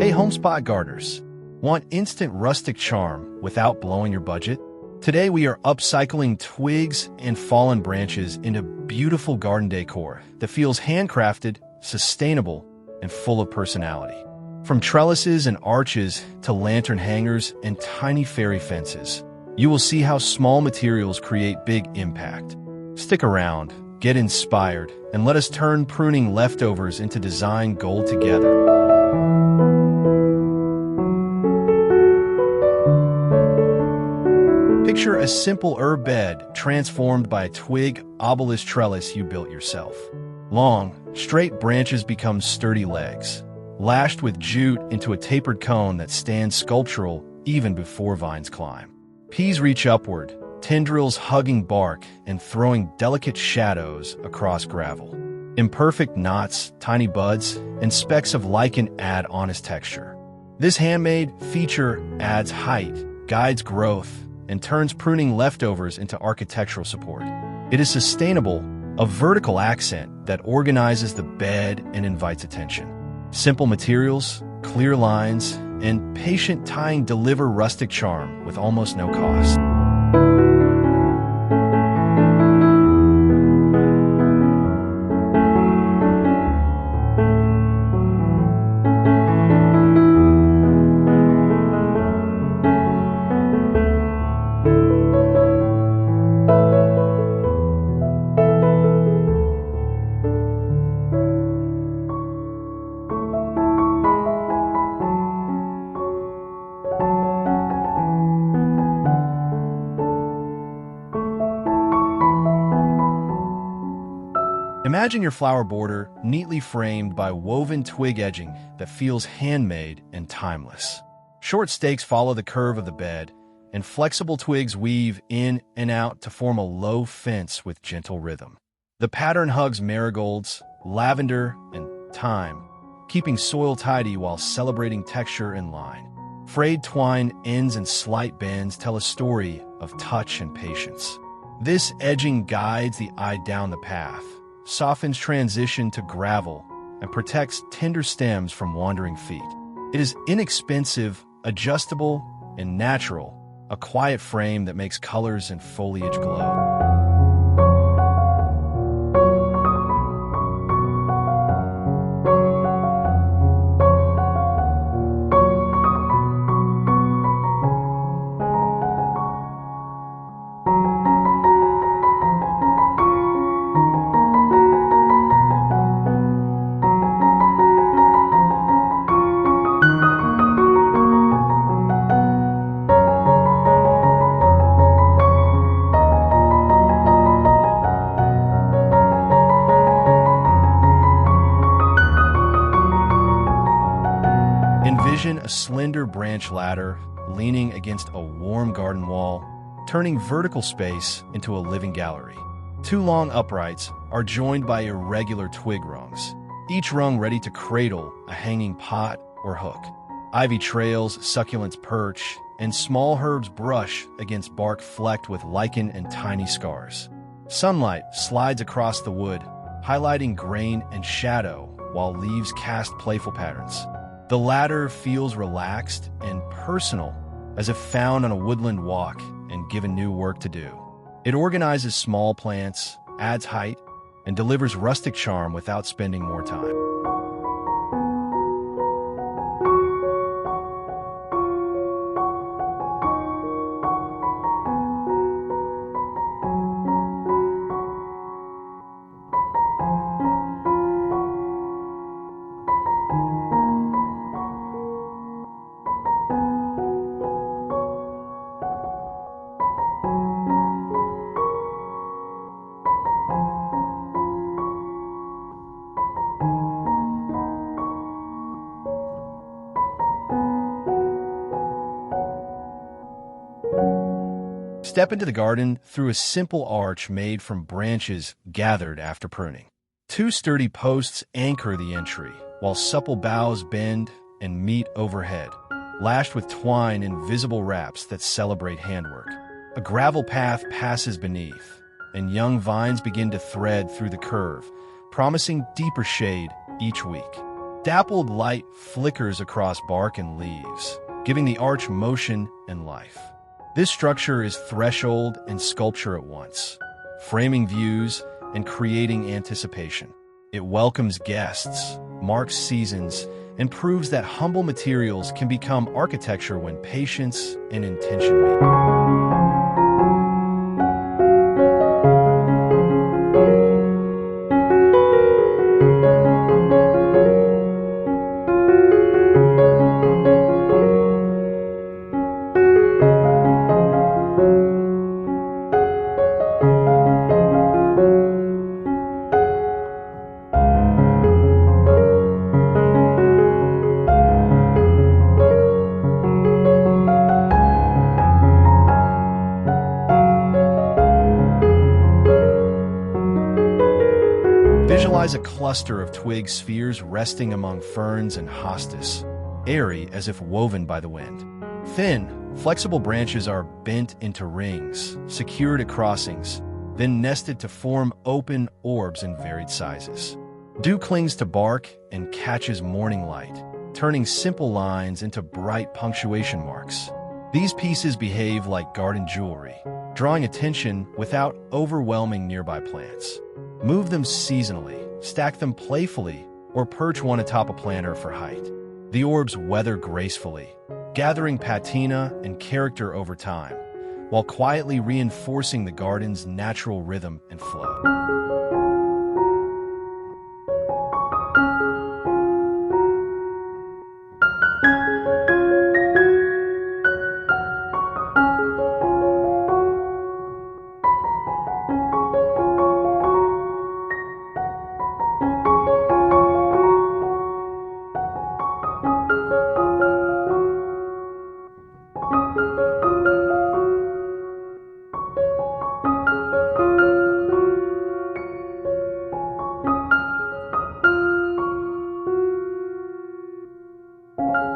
Hey Homespot gardeners, want instant rustic charm without blowing your budget? Today we are upcycling twigs and fallen branches into beautiful garden decor that feels handcrafted, sustainable, and full of personality. From trellises and arches to lantern hangers and tiny fairy fences, you will see how small materials create big impact. Stick around, get inspired, and let us turn pruning leftovers into design gold together. Picture a simple herb bed transformed by a twig obelisk trellis you built yourself. Long, straight branches become sturdy legs, lashed with jute into a tapered cone that stands sculptural even before vines climb. Peas reach upward, tendrils hugging bark and throwing delicate shadows across gravel. Imperfect knots, tiny buds, and specks of lichen add honest texture. This handmade feature adds height, guides growth, and turns pruning leftovers into architectural support. It is sustainable, a vertical accent that organizes the bed and invites attention. Simple materials, clear lines, and patient tying deliver rustic charm with almost no cost. Imagine your flower border neatly framed by woven twig edging that feels handmade and timeless. Short stakes follow the curve of the bed, and flexible twigs weave in and out to form a low fence with gentle rhythm. The pattern hugs marigolds, lavender, and thyme, keeping soil tidy while celebrating texture and line. Frayed twine ends and slight bends tell a story of touch and patience. This edging guides the eye down the path, softens transition to gravel, and protects tender stems from wandering feet. It is inexpensive, adjustable, and natural, a quiet frame that makes colors and foliage glow. Envision a slender branch ladder leaning against a warm garden wall, turning vertical space into a living gallery. Two long uprights are joined by irregular twig rungs, each rung ready to cradle a hanging pot or hook. Ivy trails, succulents perch, and small herbs brush against bark flecked with lichen and tiny scars. Sunlight slides across the wood, highlighting grain and shadow while leaves cast playful patterns. The ladder feels relaxed and personal, as if found on a woodland walk and given new work to do. It organizes small plants, adds height, and delivers rustic charm without spending more time. Step into the garden through a simple arch made from branches gathered after pruning. Two sturdy posts anchor the entry, while supple boughs bend and meet overhead, lashed with twine and visible wraps that celebrate handwork. A gravel path passes beneath, and young vines begin to thread through the curve, promising deeper shade each week. Dappled light flickers across bark and leaves, giving the arch motion and life. This structure is threshold and sculpture at once, framing views and creating anticipation. It welcomes guests, marks seasons, and proves that humble materials can become architecture when patience and intention meet. Visualize a cluster of twig spheres resting among ferns and hostas, airy as if woven by the wind. Thin, flexible branches are bent into rings, secured at crossings, then nested to form open orbs in varied sizes. Dew clings to bark and catches morning light, turning simple lines into bright punctuation marks. These pieces behave like garden jewelry, drawing attention without overwhelming nearby plants. Move them seasonally, stack them playfully, or perch one atop a planter for height. The orbs weather gracefully, gathering patina and character over time, while quietly reinforcing the garden's natural rhythm and flow.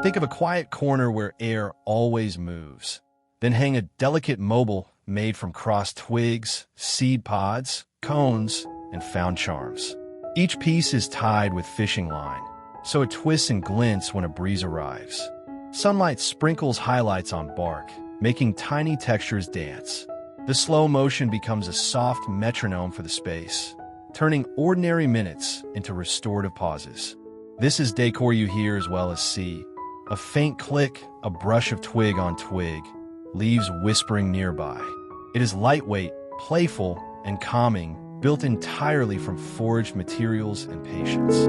Think of a quiet corner where air always moves. Then hang a delicate mobile made from crossed twigs, seed pods, cones, and found charms. Each piece is tied with fishing line, so it twists and glints when a breeze arrives. Sunlight sprinkles highlights on bark, making tiny textures dance. The slow motion becomes a soft metronome for the space, turning ordinary minutes into restorative pauses. This is decor you hear as well as see. A faint click, a brush of twig on twig, leaves whispering nearby. It is lightweight, playful, and calming, built entirely from foraged materials and patience.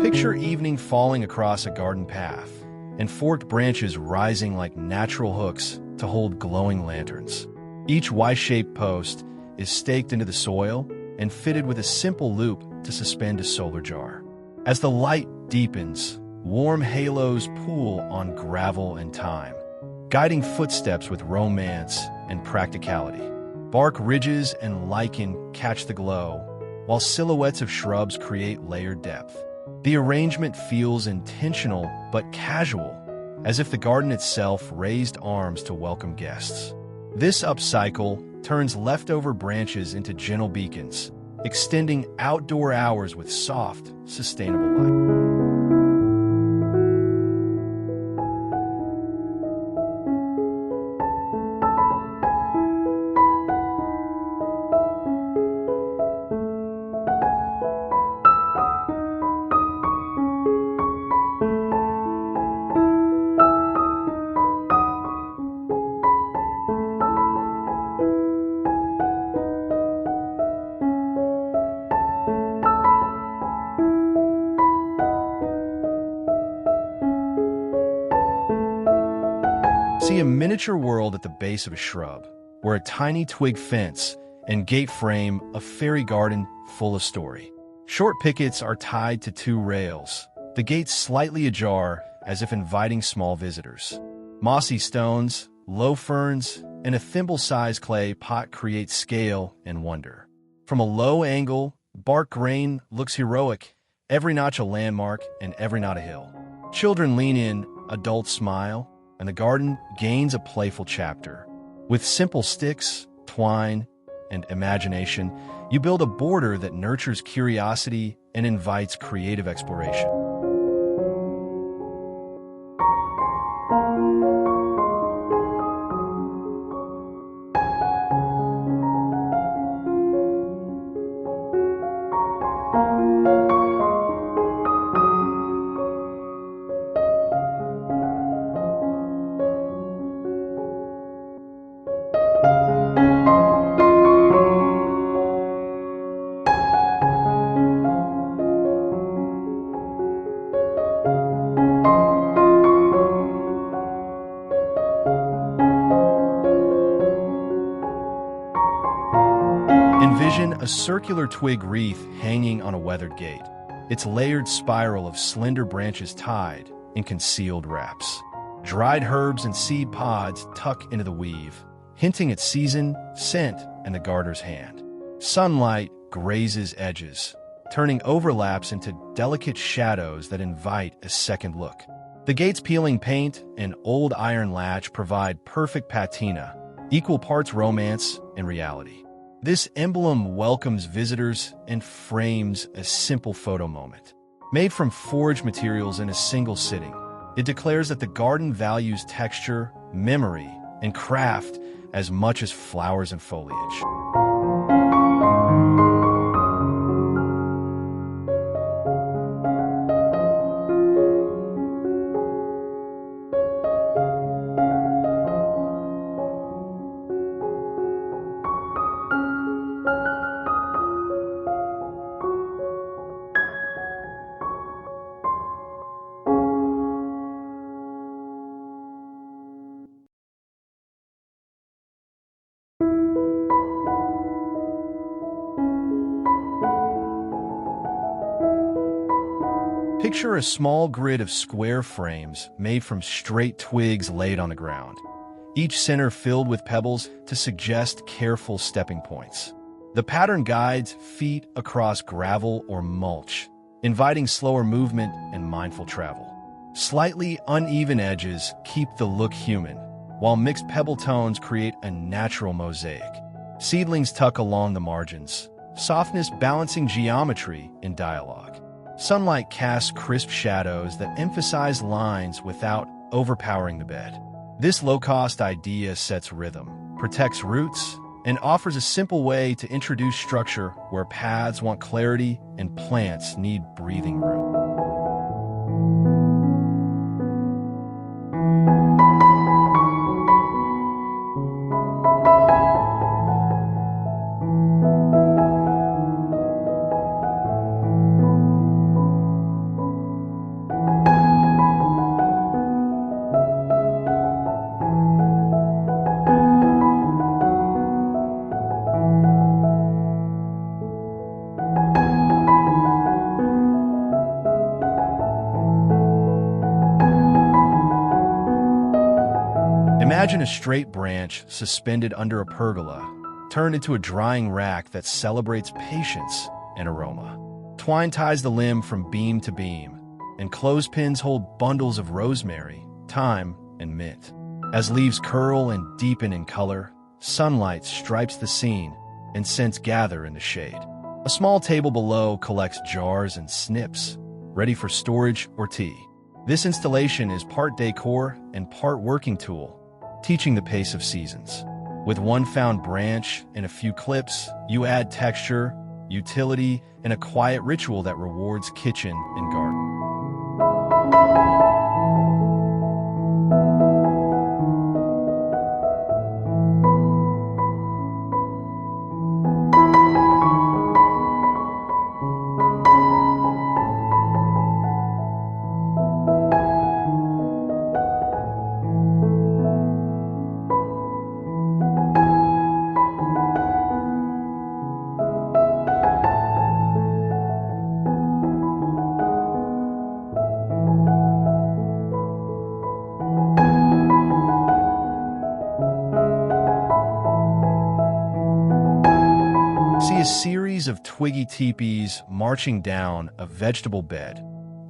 Picture evening falling across a garden path, and forked branches rising like natural hooks to hold glowing lanterns. Each Y-shaped post is staked into the soil and fitted with a simple loop to suspend a solar jar. As the light deepens, warm halos pool on gravel and thyme, guiding footsteps with romance and practicality. Bark ridges and lichen catch the glow, while silhouettes of shrubs create layered depth. The arrangement feels intentional but casual, as if the garden itself raised arms to welcome guests. This upcycle turns leftover branches into gentle beacons, extending outdoor hours with soft, sustainable light. See a miniature world at the base of a shrub, where a tiny twig fence and gate frame a fairy garden full of story. Short pickets are tied to 2 rails, the gates slightly ajar as if inviting small visitors. Mossy stones, low ferns, and a thimble-sized clay pot create scale and wonder. From a low angle, bark grain looks heroic, every notch a landmark and every knot a hill. Children lean in, adults smile, and the garden gains a playful chapter. With simple sticks, twine, and imagination, you build a border that nurtures curiosity and invites creative exploration. Envision a circular twig wreath hanging on a weathered gate, its layered spiral of slender branches tied in concealed wraps. Dried herbs and seed pods tuck into the weave, hinting at season, scent, and the gardener's hand. Sunlight grazes edges, turning overlaps into delicate shadows that invite a second look. The gate's peeling paint and old iron latch provide perfect patina, equal parts romance and reality. This emblem welcomes visitors and frames a simple photo moment. Made from forged materials in a single sitting, it declares that the garden values texture, memory, and craft as much as flowers and foliage. Picture a small grid of square frames made from straight twigs laid on the ground, each center filled with pebbles to suggest careful stepping points. The pattern guides feet across gravel or mulch, inviting slower movement and mindful travel. Slightly uneven edges keep the look human, while mixed pebble tones create a natural mosaic. Seedlings tuck along the margins, softness balancing geometry in dialogue. Sunlight casts crisp shadows that emphasize lines without overpowering the bed. This low-cost idea sets rhythm, protects roots, and offers a simple way to introduce structure where paths want clarity and plants need breathing room. Imagine a straight branch suspended under a pergola, turned into a drying rack that celebrates patience and aroma. Twine ties the limb from beam to beam, and clothespins hold bundles of rosemary, thyme, and mint. As leaves curl and deepen in color, sunlight stripes the scene, and scents gather in the shade. A small table below collects jars and snips, ready for storage or tea. This installation is part decor and part working tool, teaching the pace of seasons. With one found branch and a few clips, you add texture, utility, and a quiet ritual that rewards kitchen and garden. a series of twiggy teepees marching down a vegetable bed,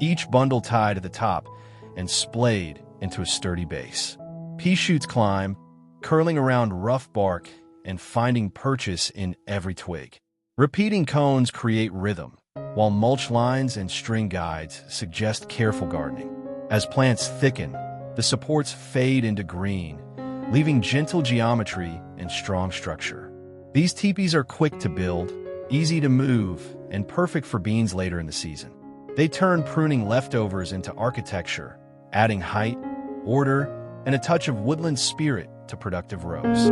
each bundle tied at the top and splayed into a sturdy base. Pea shoots climb, curling around rough bark and finding purchase in every twig. Repeating cones create rhythm, while mulch lines and string guides suggest careful gardening. As plants thicken, the supports fade into green, leaving gentle geometry and strong structure. These teepees are quick to build, easy to move, and perfect for beans later in the season. They turn pruning leftovers into architecture, adding height, order, and a touch of woodland spirit to productive rows.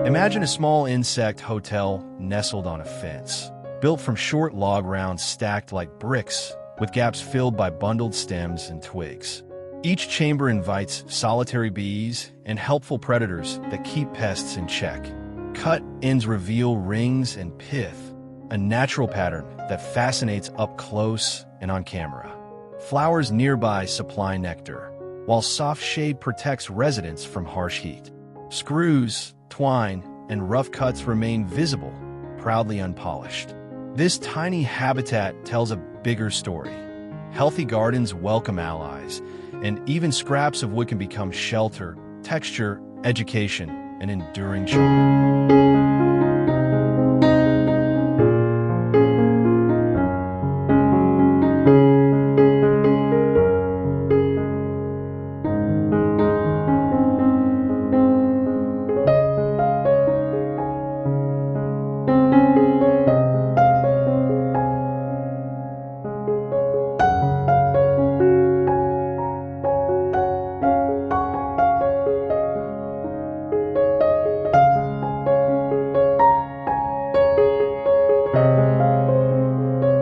Imagine a small insect hotel nestled on a fence, built from short log rounds stacked like bricks, with gaps filled by bundled stems and twigs. Each chamber invites solitary bees and helpful predators that keep pests in check. Cut ends reveal rings and pith, a natural pattern that fascinates up close and on camera. Flowers nearby supply nectar, while soft shade protects residents from harsh heat. Screws, twine, and rough cuts remain visible, proudly unpolished. This tiny habitat tells a bigger story. Healthy gardens welcome allies, and even scraps of wood can become shelter, texture, education, and enduring charm.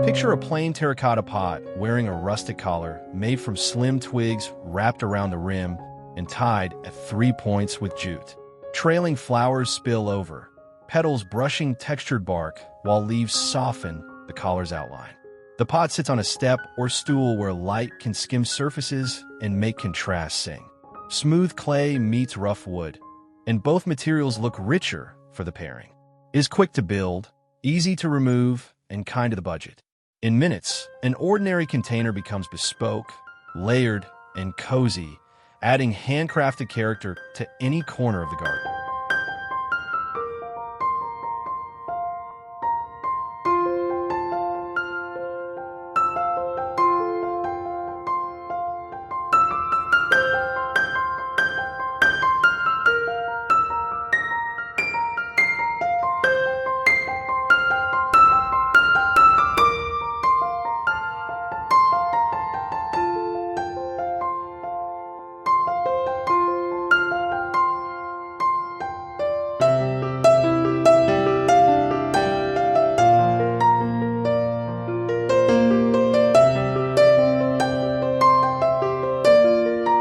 Picture a plain terracotta pot wearing a rustic collar made from slim twigs wrapped around the rim and tied at 3 points with jute. Trailing flowers spill over, petals brushing textured bark while leaves soften the collar's outline. The pot sits on a step or stool where light can skim surfaces and make contrast sing. Smooth clay meets rough wood, and both materials look richer for the pairing. It is quick to build, easy to remove, and kind to the budget. In minutes, an ordinary container becomes bespoke, layered, and cozy, adding handcrafted character to any corner of the garden.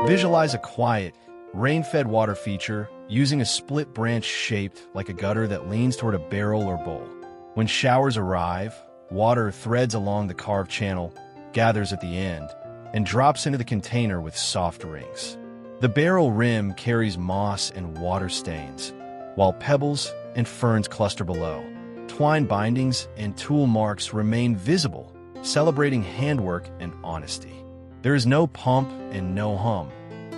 Visualize a quiet, rain-fed water feature using a split branch shaped like a gutter that leans toward a barrel or bowl. When showers arrive, water threads along the carved channel, gathers at the end, and drops into the container with soft rings. The barrel rim carries moss and water stains, while pebbles and ferns cluster below. Twine bindings and tool marks remain visible, celebrating handwork and honesty. There is no pump and no hum,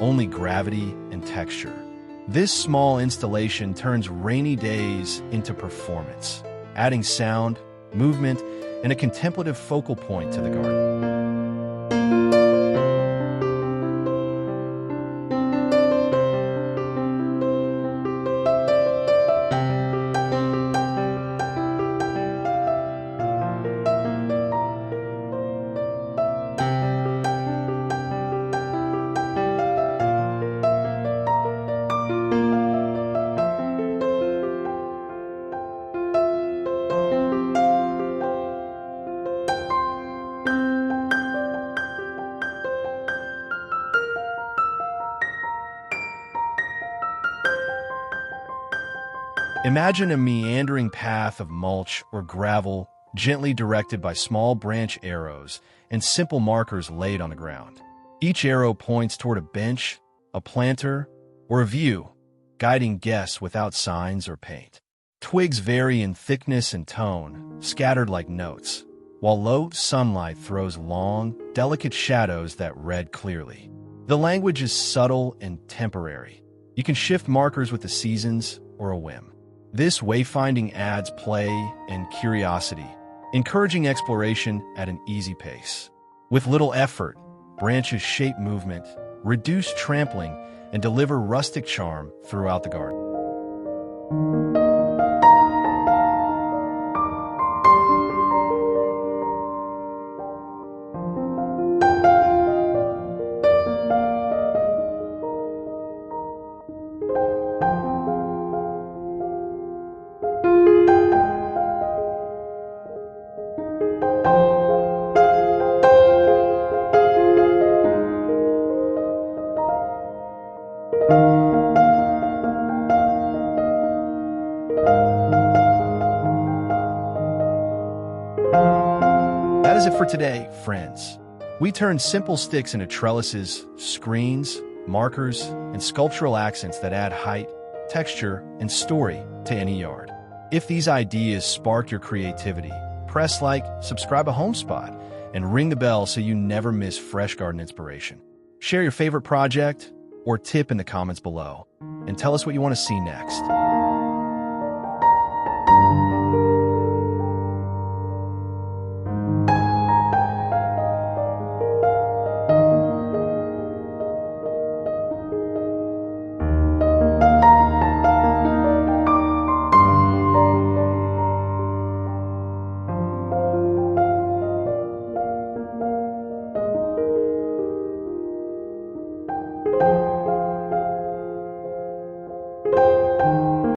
only gravity and texture. This small installation turns rainy days into performance, adding sound, movement, and a contemplative focal point to the garden. Imagine a meandering path of mulch or gravel gently directed by small branch arrows and simple markers laid on the ground. Each arrow points toward a bench, a planter, or a view, guiding guests without signs or paint. Twigs vary in thickness and tone, scattered like notes, while low sunlight throws long, delicate shadows that read clearly. The language is subtle and temporary. You can shift markers with the seasons or a whim. This wayfinding adds play and curiosity, encouraging exploration at an easy pace. With little effort, branches shape movement, reduce trampling, and deliver rustic charm throughout the garden. That is it for today, friends. We turned simple sticks into trellises, screens, markers, and sculptural accents that add height, texture, and story to any yard. If these ideas spark your creativity, press like, subscribe to Homespot, and ring the bell so you never miss fresh garden inspiration. Share your favorite project or tip in the comments below, and tell us what you want to see next.